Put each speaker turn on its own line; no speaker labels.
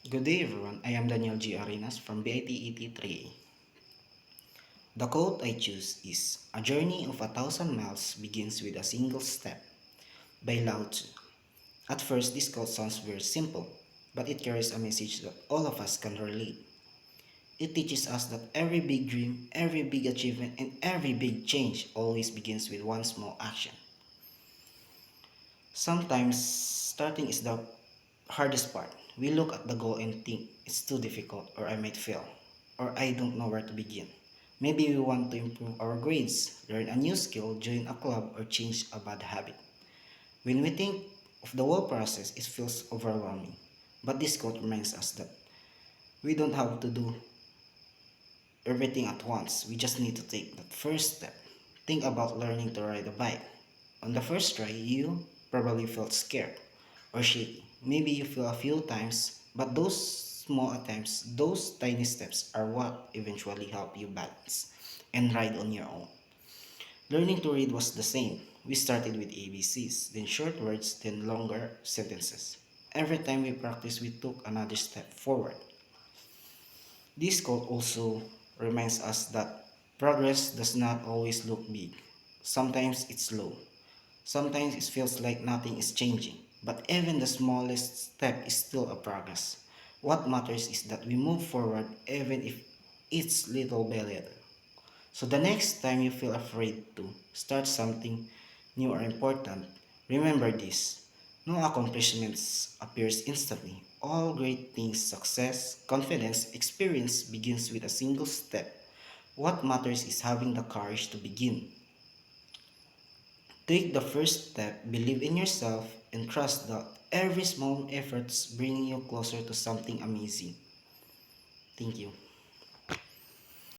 Good day everyone, I am Daniel G. Arenas from BITET 3A. The quote I choose is, "A journey of 1,000 miles begins with a single step" by Lao Tzu. At first, this quote sounds very simple, but it carries a message that all of us can relate. It teaches us that every big dream, every big achievement, and every big change always begins with one small action. Sometimes, starting is the hardest part. We look at the goal and think it's too difficult, or I might fail, or I don't know where to begin. Maybe we want to improve our grades, learn a new skill, join a club, or change a bad habit. When we think of the whole process, it feels overwhelming. But this quote reminds us that we don't have to do everything at once. We just need to take that first step. Think about learning to ride a bike. On the first try, you probably felt scared or shaky. Maybe you fell a few times, but those small attempts, those tiny steps are what eventually help you balance and ride on your own. Learning to read was the same. We started with ABCs, then short words, then longer sentences. Every time we practiced, we took another step forward. This quote also reminds us that progress does not always look big. Sometimes it's slow. Sometimes it feels like nothing is changing. But even the smallest step is still a progress. What matters is that we move forward even if it's little by little. So the next time you feel afraid to start something new or important, remember this. No accomplishments appears instantly. All great things, success, confidence, experience begins with a single step. What matters is having the courage to begin. Take the first step, believe in yourself, and trust that every small efforts bring you closer to something amazing. Thank you.